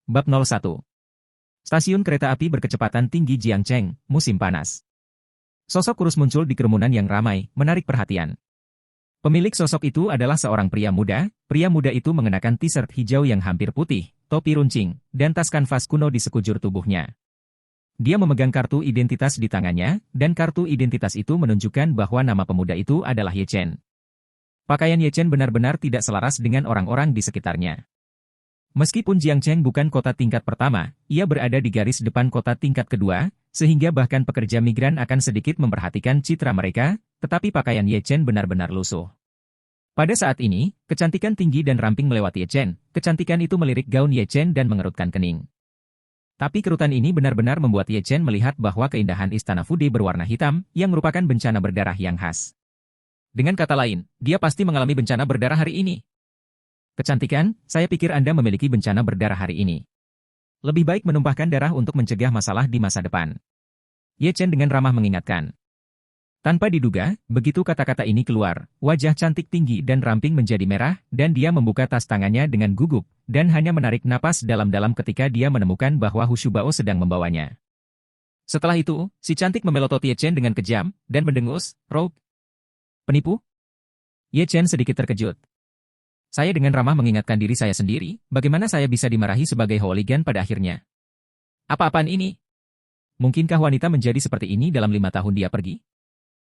Bab 01. Stasiun kereta api berkecepatan tinggi Jiangcheng, musim panas. Sosok kurus muncul di kerumunan yang ramai, menarik perhatian. Pemilik sosok itu adalah seorang pria muda. Pria muda itu mengenakan t-shirt hijau yang hampir putih, topi runcing, dan tas kanvas kuno di sekujur tubuhnya. Dia memegang kartu identitas di tangannya, dan kartu identitas itu menunjukkan bahwa nama pemuda itu adalah Ye Chen. Pakaian Ye Chen benar-benar tidak selaras dengan orang-orang di sekitarnya. Meskipun Jiangcheng bukan kota tingkat pertama, ia berada di garis depan kota tingkat kedua, sehingga bahkan pekerja migran akan sedikit memperhatikan citra mereka, tetapi pakaian Ye Chen benar-benar lusuh. Pada saat ini, kecantikan tinggi dan ramping melewati Ye Chen. Kecantikan itu melirik gaun Ye Chen dan mengerutkan kening. Tapi kerutan ini benar-benar membuat Ye Chen melihat bahwa keindahan istana Fude berwarna hitam, yang merupakan bencana berdarah yang khas. Dengan kata lain, dia pasti mengalami bencana berdarah hari ini. Kecantikan, saya pikir Anda memiliki bencana berdarah hari ini. Lebih baik menumpahkan darah untuk mencegah masalah di masa depan. Ye Chen dengan ramah mengingatkan. Tanpa diduga, begitu kata-kata ini keluar, wajah cantik tinggi dan ramping menjadi merah, dan dia membuka tas tangannya dengan gugup, dan hanya menarik napas dalam-dalam ketika dia menemukan bahwa Hu Shubao sedang membawanya. Setelah itu, si cantik memelototi Ye Chen dengan kejam, dan mendengus, "Rogue? Penipu?" Ye Chen sedikit terkejut. Saya dengan ramah mengingatkan diri saya sendiri, bagaimana saya bisa dimarahi sebagai hooligan pada akhirnya. Apa-apaan ini? Mungkinkah wanita menjadi seperti ini dalam 5 tahun dia pergi?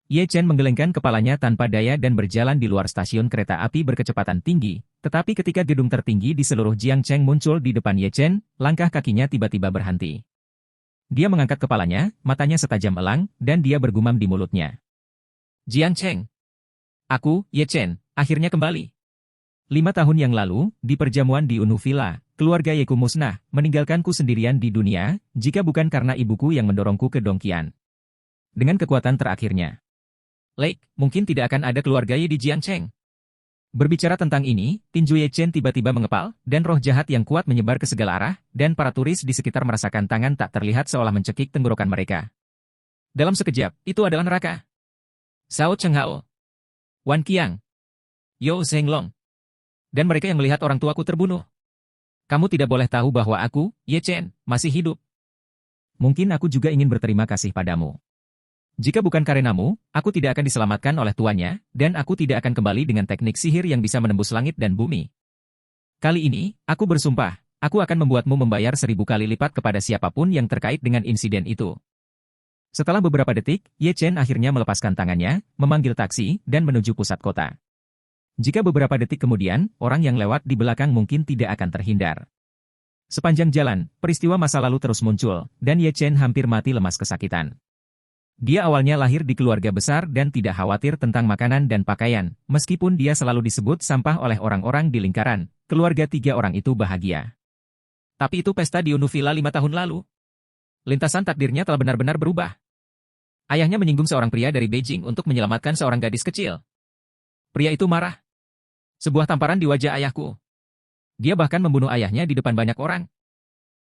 Ye Chen menggelengkan kepalanya tanpa daya dan berjalan di luar stasiun kereta api berkecepatan tinggi, tetapi ketika gedung tertinggi di seluruh Jiangcheng muncul di depan Ye Chen, langkah kakinya tiba-tiba berhenti. Dia mengangkat kepalanya, matanya setajam elang, dan dia bergumam di mulutnya. Jiangcheng. Aku, Ye Chen, akhirnya kembali. 5 tahun yang lalu, di perjamuan di Unu Villa, keluarga Yeku musnah, meninggalkanku sendirian di dunia, jika bukan karena ibuku yang mendorongku ke Dongqian. Dengan kekuatan terakhirnya. Lake, mungkin tidak akan ada keluarga Ye di Jiangcheng. Berbicara tentang ini, tinju Ye Chen tiba-tiba mengepal, dan roh jahat yang kuat menyebar ke segala arah, dan para turis di sekitar merasakan tangan tak terlihat seolah mencekik tenggorokan mereka. Dalam sekejap, itu adalah neraka. Sao Chenghao, Wan Qiang, Yo Zhenglong. Dan mereka yang melihat orang tuaku terbunuh. Kamu tidak boleh tahu bahwa aku, Ye Chen, masih hidup. Mungkin aku juga ingin berterima kasih padamu. Jika bukan karenamu, aku tidak akan diselamatkan oleh tuannya, dan aku tidak akan kembali dengan teknik sihir yang bisa menembus langit dan bumi. Kali ini, aku bersumpah, aku akan membuatmu membayar 1000 kali lipat kepada siapapun yang terkait dengan insiden itu. Setelah beberapa detik, Ye Chen akhirnya melepaskan tangannya, memanggil taksi, dan menuju pusat kota. Jika beberapa detik kemudian, orang yang lewat di belakang mungkin tidak akan terhindar. Sepanjang jalan, peristiwa masa lalu terus muncul, dan Ye Chen hampir mati lemas kesakitan. Dia awalnya lahir di keluarga besar dan tidak khawatir tentang makanan dan pakaian, meskipun dia selalu disebut sampah oleh orang-orang di lingkaran, keluarga 3 orang itu bahagia. Tapi itu pesta di Unu Villa 5 tahun lalu. Lintasan takdirnya telah benar-benar berubah. Ayahnya menyinggung seorang pria dari Beijing untuk menyelamatkan seorang gadis kecil. Pria itu marah. Sebuah tamparan di wajah ayahku. Dia bahkan membunuh ayahnya di depan banyak orang.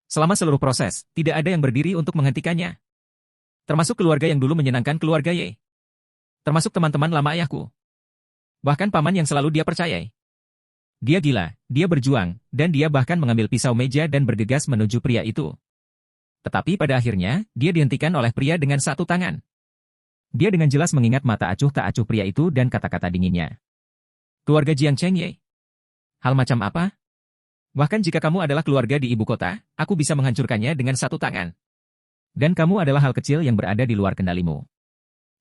Selama seluruh proses, tidak ada yang berdiri untuk menghentikannya. Termasuk keluarga yang dulu menyenangkan keluarga Ye. Termasuk teman-teman lama ayahku. Bahkan paman yang selalu dia percayai. Dia gila, dia berjuang, dan dia bahkan mengambil pisau meja dan bergegas menuju pria itu. Tetapi pada akhirnya, dia dihentikan oleh pria dengan 1 tangan. Dia dengan jelas mengingat mata acuh tak acuh pria itu dan kata-kata dinginnya. Keluarga Jiangcheng Ye? Hal macam apa? Bahkan jika kamu adalah keluarga di ibu kota, aku bisa menghancurkannya dengan 1 tangan. Dan kamu adalah hal kecil yang berada di luar kendalimu.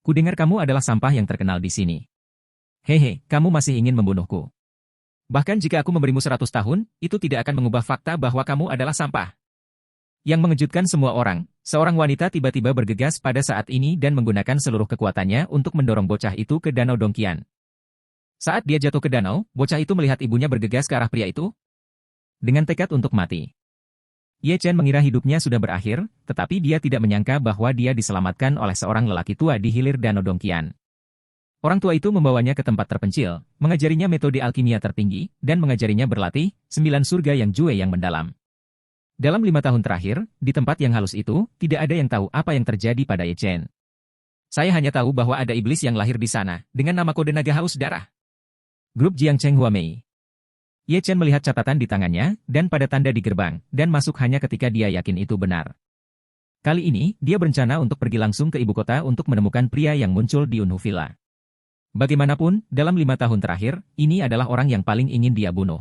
Kudengar kamu adalah sampah yang terkenal di sini. Hehe, kamu masih ingin membunuhku. Bahkan jika aku memberimu 100 tahun, itu tidak akan mengubah fakta bahwa kamu adalah sampah. Yang mengejutkan semua orang, seorang wanita tiba-tiba bergegas pada saat ini dan menggunakan seluruh kekuatannya untuk mendorong bocah itu ke danau Dongqian. Saat dia jatuh ke danau, bocah itu melihat ibunya bergegas ke arah pria itu. Dengan tekad untuk mati. Ye Chen mengira hidupnya sudah berakhir, tetapi dia tidak menyangka bahwa dia diselamatkan oleh seorang lelaki tua di hilir danau Dongqian. Orang tua itu membawanya ke tempat terpencil, mengajarinya metode alkimia tertinggi, dan mengajarinya berlatih, 9 surga yang jue yang mendalam. Dalam 5 tahun terakhir, di tempat yang halus itu, tidak ada yang tahu apa yang terjadi pada Ye Chen. Saya hanya tahu bahwa ada iblis yang lahir di sana, dengan nama kode naga haus darah. Grup Jiangcheng Huamei. Ye Chen melihat catatan di tangannya, dan pada tanda di gerbang, dan masuk hanya ketika dia yakin itu benar. Kali ini, dia berencana untuk pergi langsung ke ibu kota untuk menemukan pria yang muncul di Unhu Villa. Bagaimanapun, dalam 5 tahun terakhir, ini adalah orang yang paling ingin dia bunuh.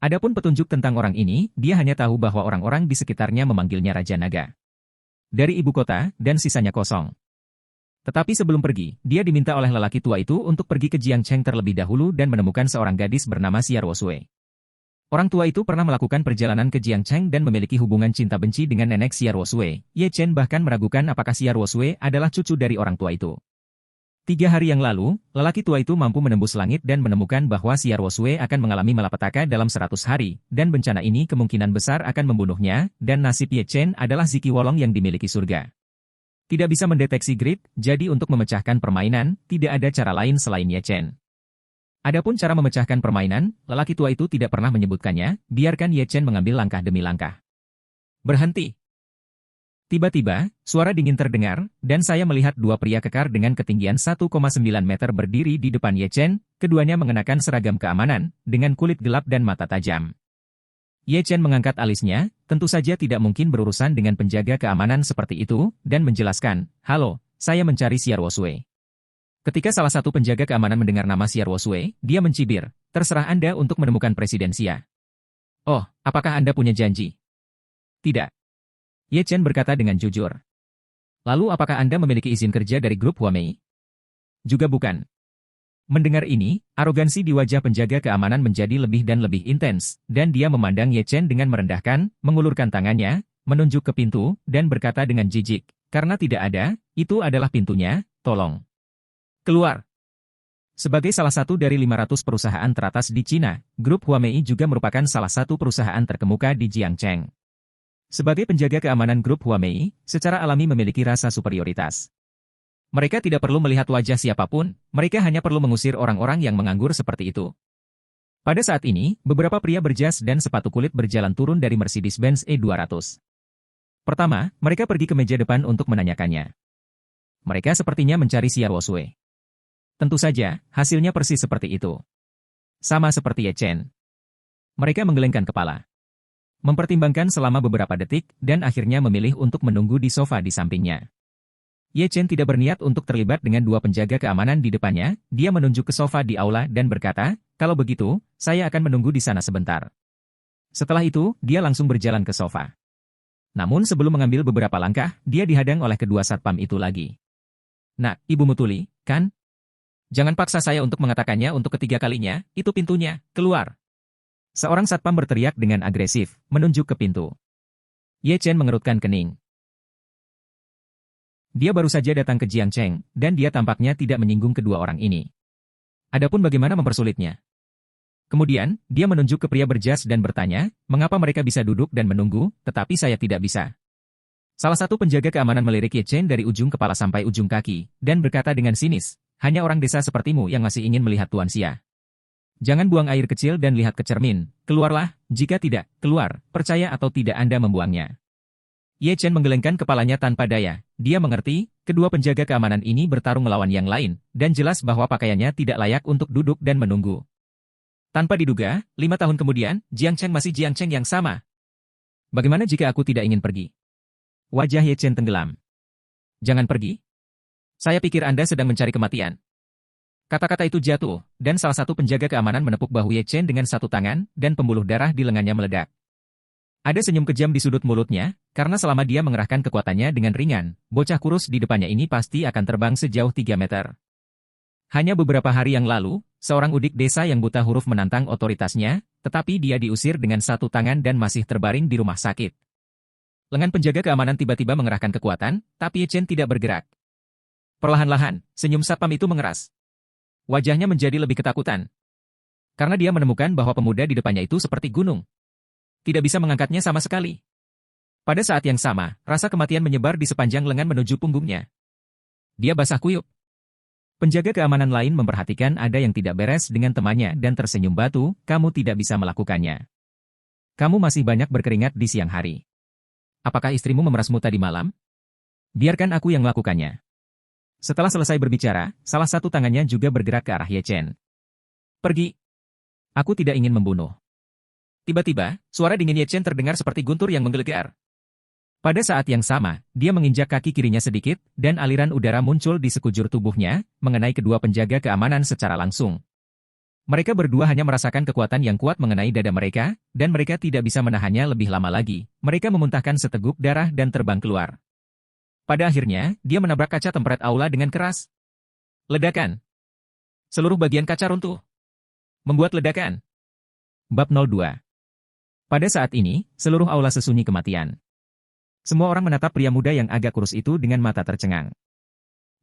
Adapun petunjuk tentang orang ini, dia hanya tahu bahwa orang-orang di sekitarnya memanggilnya Raja Naga. Dari ibu kota, dan sisanya kosong. Tetapi sebelum pergi, dia diminta oleh lelaki tua itu untuk pergi ke Jiangcheng terlebih dahulu dan menemukan seorang gadis bernama Xiao Sui. Orang tua itu pernah melakukan perjalanan ke Jiangcheng dan memiliki hubungan cinta benci dengan nenek Xiao Sui. Ye Chen bahkan meragukan apakah Xiao Sui adalah cucu dari orang tua itu. 3 hari yang lalu, lelaki tua itu mampu menembus langit dan menemukan bahwa Xiao Sui akan mengalami malapetaka dalam 100 hari, dan bencana ini kemungkinan besar akan membunuhnya, dan nasib Ye Chen adalah Ziki Wolong yang dimiliki surga. Tidak bisa mendeteksi grid, jadi untuk memecahkan permainan, tidak ada cara lain selain Ye Chen. Adapun cara memecahkan permainan, lelaki tua itu tidak pernah menyebutkannya, biarkan Ye Chen mengambil langkah demi langkah. Berhenti. Tiba-tiba, suara dingin terdengar, dan saya melihat 2 pria kekar dengan ketinggian 1,9 meter berdiri di depan Ye Chen, keduanya mengenakan seragam keamanan, dengan kulit gelap dan mata tajam. Ye Chen mengangkat alisnya, tentu saja tidak mungkin berurusan dengan penjaga keamanan seperti itu, dan menjelaskan, "Halo, saya mencari Xiao Sui." Ketika salah satu penjaga keamanan mendengar nama Xiao Sui, dia mencibir, "Terserah Anda untuk menemukan Presiden Xia." "Oh, apakah Anda punya janji?" "Tidak." Ye Chen berkata dengan jujur. "Lalu apakah Anda memiliki izin kerja dari grup Huamei?" "Juga bukan." Mendengar ini, arogansi di wajah penjaga keamanan menjadi lebih dan lebih intens, dan dia memandang Ye Chen dengan merendahkan, mengulurkan tangannya, menunjuk ke pintu, dan berkata dengan jijik, "Karena tidak ada, itu adalah pintunya, tolong. Keluar." Sebagai salah satu dari 500 perusahaan teratas di Cina, grup Huamei juga merupakan salah satu perusahaan terkemuka di Jiangcheng. Sebagai penjaga keamanan grup Huamei, secara alami memiliki rasa superioritas. Mereka tidak perlu melihat wajah siapapun, mereka hanya perlu mengusir orang-orang yang menganggur seperti itu. Pada saat ini, beberapa pria berjas dan sepatu kulit berjalan turun dari Mercedes-Benz E200. Pertama, mereka pergi ke meja depan untuk menanyakannya. Mereka sepertinya mencari Xiao Sui. Tentu saja, hasilnya persis seperti itu. Sama seperti Ye Chen. Mereka menggelengkan kepala. Mempertimbangkan selama beberapa detik, dan akhirnya memilih untuk menunggu di sofa di sampingnya. Ye Chen tidak berniat untuk terlibat dengan 2 penjaga keamanan di depannya, dia menunjuk ke sofa di aula dan berkata, "Kalau begitu, saya akan menunggu di sana sebentar." Setelah itu, dia langsung berjalan ke sofa. Namun sebelum mengambil beberapa langkah, dia dihadang oleh kedua satpam itu lagi. "Nak, Ibu Mutuli, kan? Jangan paksa saya untuk mengatakannya untuk ketiga kalinya, itu pintunya, keluar." Seorang satpam berteriak dengan agresif, menunjuk ke pintu. Ye Chen mengerutkan kening. Dia baru saja datang ke Jiangcheng, dan dia tampaknya tidak menyinggung kedua orang ini. Adapun bagaimana mempersulitnya? Kemudian, dia menunjuk ke pria berjas dan bertanya, "Mengapa mereka bisa duduk dan menunggu, tetapi saya tidak bisa?" Salah satu penjaga keamanan melirik Ye Chen dari ujung kepala sampai ujung kaki, dan berkata dengan sinis, "Hanya orang desa sepertimu yang masih ingin melihat Tuan Xia. Jangan buang air kecil dan lihat ke cermin, keluarlah, jika tidak, keluar, percaya atau tidak Anda membuangnya." Ye Chen menggelengkan kepalanya tanpa daya. Dia mengerti, kedua penjaga keamanan ini bertarung melawan yang lain, dan jelas bahwa pakaiannya tidak layak untuk duduk dan menunggu. Tanpa diduga, 5 tahun kemudian, Jiangcheng masih Jiangcheng yang sama. "Bagaimana jika aku tidak ingin pergi?" Wajah Ye Chen tenggelam. "Jangan pergi. Saya pikir Anda sedang mencari kematian." Kata-kata itu jatuh, dan salah satu penjaga keamanan menepuk bahu Ye Chen dengan satu tangan, dan pembuluh darah di lengannya meledak. Ada senyum kejam di sudut mulutnya, karena selama dia mengerahkan kekuatannya dengan ringan, bocah kurus di depannya ini pasti akan terbang sejauh 3 meter. Hanya beberapa hari yang lalu, seorang udik desa yang buta huruf menantang otoritasnya, tetapi dia diusir dengan satu tangan dan masih terbaring di rumah sakit. Lengan penjaga keamanan tiba-tiba mengerahkan kekuatan, tapi Ye Chen tidak bergerak. Perlahan-lahan, senyum satpam itu mengeras. Wajahnya menjadi lebih ketakutan. Karena dia menemukan bahwa pemuda di depannya itu seperti gunung. Tidak bisa mengangkatnya sama sekali. Pada saat yang sama, rasa kematian menyebar di sepanjang lengan menuju punggungnya. Dia basah kuyup. Penjaga keamanan lain memperhatikan ada yang tidak beres dengan temannya dan tersenyum batu, "Kamu tidak bisa melakukannya. Kamu masih banyak berkeringat di siang hari. Apakah istrimu memerasmu tadi malam? Biarkan aku yang melakukannya." Setelah selesai berbicara, salah satu tangannya juga bergerak ke arah Ye Chen. "Pergi." Aku tidak ingin membunuh. Tiba-tiba, suara dingin Ye Chen terdengar seperti guntur yang menggelegar. Pada saat yang sama, dia menginjak kaki kirinya sedikit, dan aliran udara muncul di sekujur tubuhnya, mengenai kedua penjaga keamanan secara langsung. Mereka berdua hanya merasakan kekuatan yang kuat mengenai dada mereka, dan mereka tidak bisa menahannya lebih lama lagi. Mereka memuntahkan seteguk darah dan terbang keluar. Pada akhirnya, dia menabrak kaca tempered aula dengan keras. Ledakan. Seluruh bagian kaca runtuh. Membuat ledakan. Bab 02. Pada saat ini, seluruh aula sesunyi kematian. Semua orang menatap pria muda yang agak kurus itu dengan mata tercengang.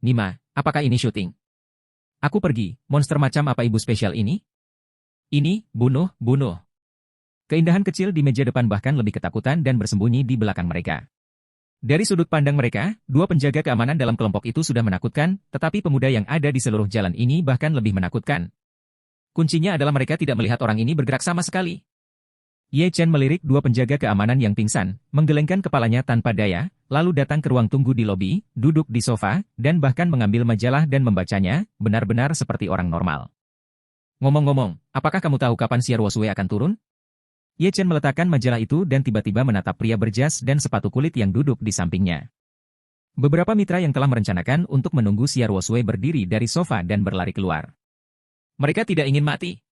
Nima, apakah ini syuting? Aku pergi, monster macam apa ibu spesial ini? Ini, bunuh. Keindahan kecil di meja depan bahkan lebih ketakutan dan bersembunyi di belakang mereka. Dari sudut pandang mereka, dua penjaga keamanan dalam kelompok itu sudah menakutkan, tetapi pemuda yang ada di seluruh jalan ini bahkan lebih menakutkan. Kuncinya adalah mereka tidak melihat orang ini bergerak sama sekali. Ye Chen melirik dua penjaga keamanan yang pingsan, menggelengkan kepalanya tanpa daya, lalu datang ke ruang tunggu di lobi, duduk di sofa, dan bahkan mengambil majalah dan membacanya, benar-benar seperti orang normal. Ngomong-ngomong, apakah kamu tahu kapan Xiao Sui akan turun? Ye Chen meletakkan majalah itu dan tiba-tiba menatap pria berjas dan sepatu kulit yang duduk di sampingnya. Beberapa mitra yang telah merencanakan untuk menunggu Xiao Sui berdiri dari sofa dan berlari keluar. Mereka tidak ingin mati.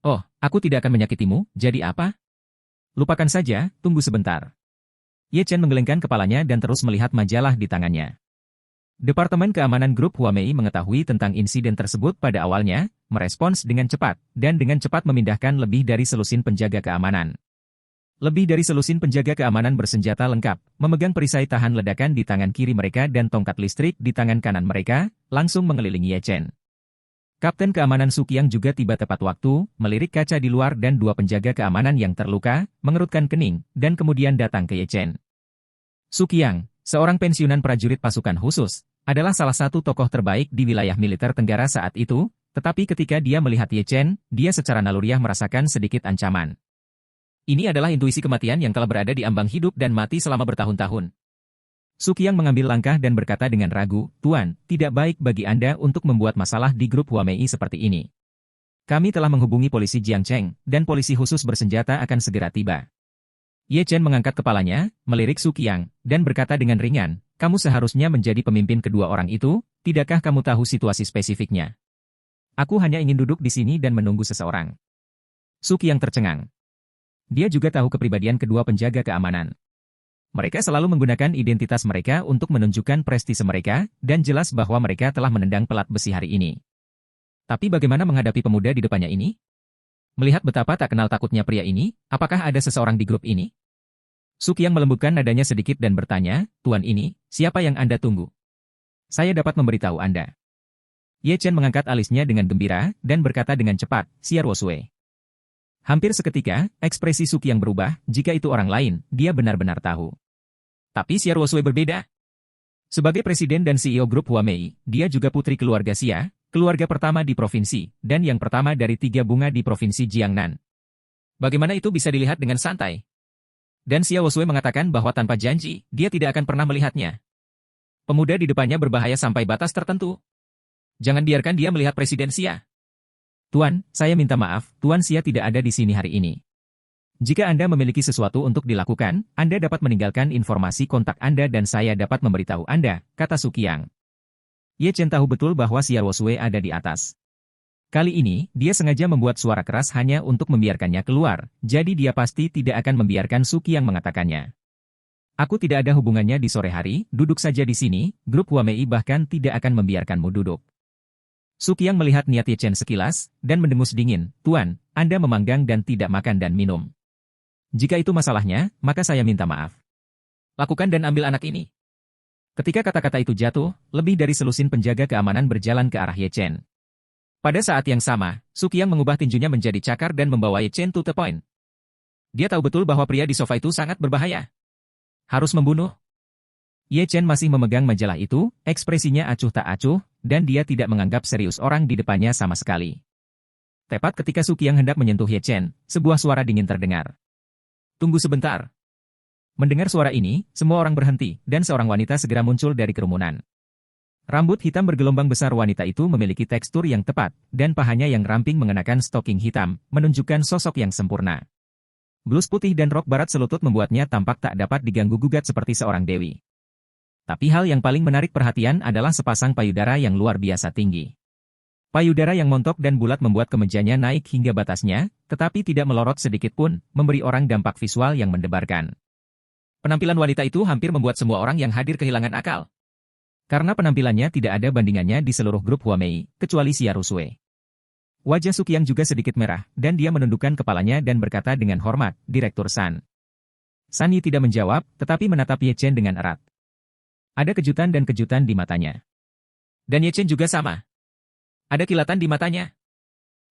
Oh, aku tidak akan menyakitimu, jadi apa? Lupakan saja, tunggu sebentar. Ye Chen menggelengkan kepalanya dan terus melihat majalah di tangannya. Departemen Keamanan Grup Huamei mengetahui tentang insiden tersebut pada awalnya, merespons dengan cepat, dan dengan cepat memindahkan lebih dari selusin penjaga keamanan. Lebih dari selusin penjaga keamanan bersenjata lengkap, memegang perisai tahan ledakan di tangan kiri mereka dan tongkat listrik di tangan kanan mereka, langsung mengelilingi Ye Chen. Kapten keamanan Su Qiang juga tiba tepat waktu, melirik kaca di luar dan dua penjaga keamanan yang terluka, mengerutkan kening, dan kemudian datang ke Ye Chen. Su Qiang, seorang pensiunan prajurit pasukan khusus, adalah salah satu tokoh terbaik di wilayah militer Tenggara saat itu, tetapi ketika dia melihat Ye Chen, dia secara naluriah merasakan sedikit ancaman. Ini adalah intuisi kematian yang telah berada di ambang hidup dan mati selama bertahun-tahun. Su Qiang mengambil langkah dan berkata dengan ragu, Tuan, tidak baik bagi Anda untuk membuat masalah di grup Huamei seperti ini. Kami telah menghubungi polisi Jiangcheng, dan polisi khusus bersenjata akan segera tiba. Ye Chen mengangkat kepalanya, melirik Su Qiang, dan berkata dengan ringan, kamu seharusnya menjadi pemimpin kedua orang itu, tidakkah kamu tahu situasi spesifiknya? Aku hanya ingin duduk di sini dan menunggu seseorang. Su Qiang tercengang. Dia juga tahu kepribadian kedua penjaga keamanan. Mereka selalu menggunakan identitas mereka untuk menunjukkan prestise mereka, dan jelas bahwa mereka telah menendang pelat besi hari ini. Tapi bagaimana menghadapi pemuda di depannya ini? Melihat betapa tak kenal takutnya pria ini, apakah ada seseorang di grup ini? Su Qiang melembutkan nadanya sedikit dan bertanya, Tuan ini, siapa yang Anda tunggu? Saya dapat memberitahu Anda. Ye Chen mengangkat alisnya dengan gembira, dan berkata dengan cepat, Xiao Sui. Hampir seketika, ekspresi Su Qiang berubah, jika itu orang lain, dia benar-benar tahu. Tapi Xiao Sui berbeda. Sebagai presiden dan CEO grup Huamei, dia juga putri keluarga Xia, keluarga pertama di provinsi, dan yang pertama dari 3 bunga di provinsi Jiangnan. Bagaimana itu bisa dilihat dengan santai? Dan Xiao Sui mengatakan bahwa tanpa janji, dia tidak akan pernah melihatnya. Pemuda di depannya berbahaya sampai batas tertentu. Jangan biarkan dia melihat Presiden Xia. Tuan, saya minta maaf, Tuan Xia tidak ada di sini hari ini. Jika Anda memiliki sesuatu untuk dilakukan, Anda dapat meninggalkan informasi kontak Anda dan saya dapat memberitahu Anda, kata Su Qiang. Ye Chen tahu betul bahwa Xiao Sui ada di atas. Kali ini, dia sengaja membuat suara keras hanya untuk membiarkannya keluar, jadi dia pasti tidak akan membiarkan Su Qiang mengatakannya. Aku tidak ada hubungannya di sore hari, duduk saja di sini, grup Huamei bahkan tidak akan membiarkanmu duduk. Su Qiang melihat niat Ye Chen sekilas, dan mendengus dingin, Tuan, Anda memanggang dan tidak makan dan minum. Jika itu masalahnya, maka saya minta maaf. Lakukan dan ambil anak ini. Ketika kata-kata itu jatuh, lebih dari selusin penjaga keamanan berjalan ke arah Ye Chen. Pada saat yang sama, Su Qiang mengubah tinjunya menjadi cakar dan membawa Ye Chen to the point. Dia tahu betul bahwa pria di sofa itu sangat berbahaya. Harus membunuh. Ye Chen masih memegang majalah itu, ekspresinya acuh tak acuh, dan dia tidak menganggap serius orang di depannya sama sekali. Tepat ketika Su Qiang hendak menyentuh Ye Chen, sebuah suara dingin terdengar. Tunggu sebentar. Mendengar suara ini, semua orang berhenti, dan seorang wanita segera muncul dari kerumunan. Rambut hitam bergelombang besar wanita itu memiliki tekstur yang tepat, dan pahanya yang ramping mengenakan stoking hitam, menunjukkan sosok yang sempurna. Blus putih dan rok barat selutut membuatnya tampak tak dapat diganggu-gugat seperti seorang dewi. Tapi hal yang paling menarik perhatian adalah sepasang payudara yang luar biasa tinggi. Payudara yang montok dan bulat membuat kemejanya naik hingga batasnya, tetapi tidak melorot sedikit pun, memberi orang dampak visual yang mendebarkan. Penampilan wanita itu hampir membuat semua orang yang hadir kehilangan akal. Karena penampilannya tidak ada bandingannya di seluruh grup Huamei, kecuali Xia Rusui. Wajah Suqiang juga sedikit merah, dan dia menundukkan kepalanya dan berkata dengan hormat, Direktur San. San Yi tidak menjawab, tetapi menatap Ye Chen dengan erat. Ada kejutan dan kejutan di matanya. Dan Ye Chen juga sama. Ada kilatan di matanya.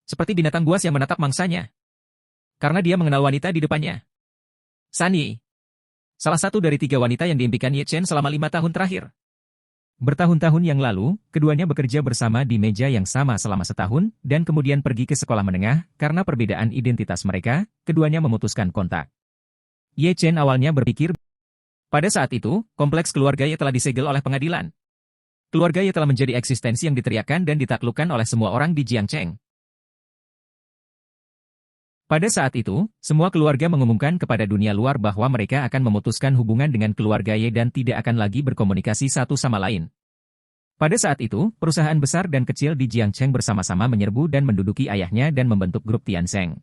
Seperti binatang buas yang menatap mangsanya. Karena dia mengenal wanita di depannya. San Yi. Salah satu dari 3 wanita yang diimpikan Ye Chen selama 5 tahun terakhir. Bertahun-tahun yang lalu, keduanya bekerja bersama di meja yang sama selama setahun, dan kemudian pergi ke sekolah menengah, karena perbedaan identitas mereka, keduanya memutuskan kontak. Ye Chen awalnya berpikir, pada saat itu, kompleks keluarga Ye telah disegel oleh pengadilan. Keluarga Ye telah menjadi eksistensi yang diteriakkan dan ditaklukkan oleh semua orang di Jiangcheng. Pada saat itu, semua keluarga mengumumkan kepada dunia luar bahwa mereka akan memutuskan hubungan dengan keluarga Ye dan tidak akan lagi berkomunikasi satu sama lain. Pada saat itu, perusahaan besar dan kecil di Jiangcheng bersama-sama menyerbu dan menduduki ayahnya dan membentuk grup Tiansheng.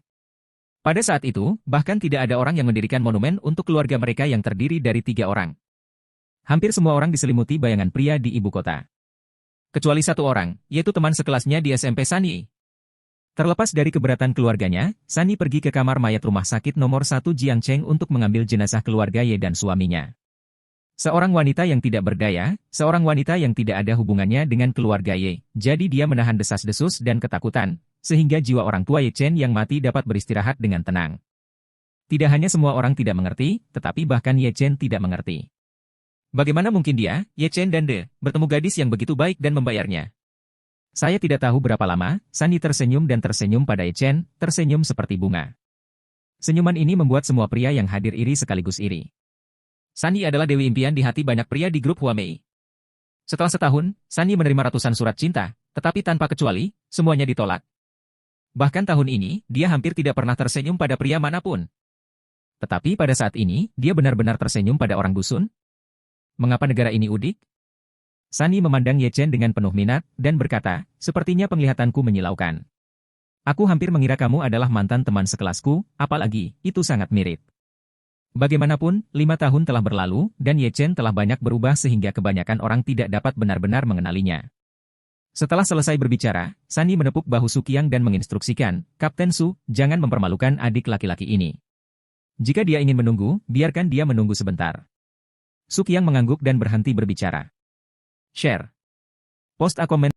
Pada saat itu, bahkan tidak ada orang yang mendirikan monumen untuk keluarga mereka yang terdiri dari 3 orang. Hampir semua orang diselimuti bayangan pria di ibu kota. Kecuali 1 orang, yaitu teman sekelasnya di SMP San Yi. Terlepas dari keberatan keluarganya, San Yi pergi ke kamar mayat rumah sakit nomor 1 Jiangcheng untuk mengambil jenazah keluarga Ye dan suaminya. Seorang wanita yang tidak berdaya, seorang wanita yang tidak ada hubungannya dengan keluarga Ye, jadi dia menahan desas-desus dan ketakutan, sehingga jiwa orang tua Ye Chen yang mati dapat beristirahat dengan tenang. Tidak hanya semua orang tidak mengerti, tetapi bahkan Ye Chen tidak mengerti. Bagaimana mungkin dia, Ye Chen dan De, bertemu gadis yang begitu baik dan membayarnya? Saya tidak tahu berapa lama, San Yi tersenyum dan tersenyum pada Ye Chen, tersenyum seperti bunga. Senyuman ini membuat semua pria yang hadir iri sekaligus iri. San Yi adalah dewi impian di hati banyak pria di grup Huamei. Setelah setahun, San Yi menerima ratusan surat cinta, tetapi tanpa kecuali, semuanya ditolak. Bahkan tahun ini, dia hampir tidak pernah tersenyum pada pria manapun. Tetapi pada saat ini, dia benar-benar tersenyum pada orang dusun? Mengapa negara ini udik? San Yi memandang Ye Chen dengan penuh minat, dan berkata, sepertinya penglihatanku menyilaukan. Aku hampir mengira kamu adalah mantan teman sekelasku, apalagi, itu sangat mirip. Bagaimanapun, 5 tahun telah berlalu, dan Ye Chen telah banyak berubah sehingga kebanyakan orang tidak dapat benar-benar mengenalinya. Setelah selesai berbicara, San Yi menepuk bahu Suqiang dan menginstruksikan, Kapten Su, jangan mempermalukan adik laki-laki ini. Jika dia ingin menunggu, biarkan dia menunggu sebentar. Suqiang mengangguk dan berhenti berbicara. Share. Post a comment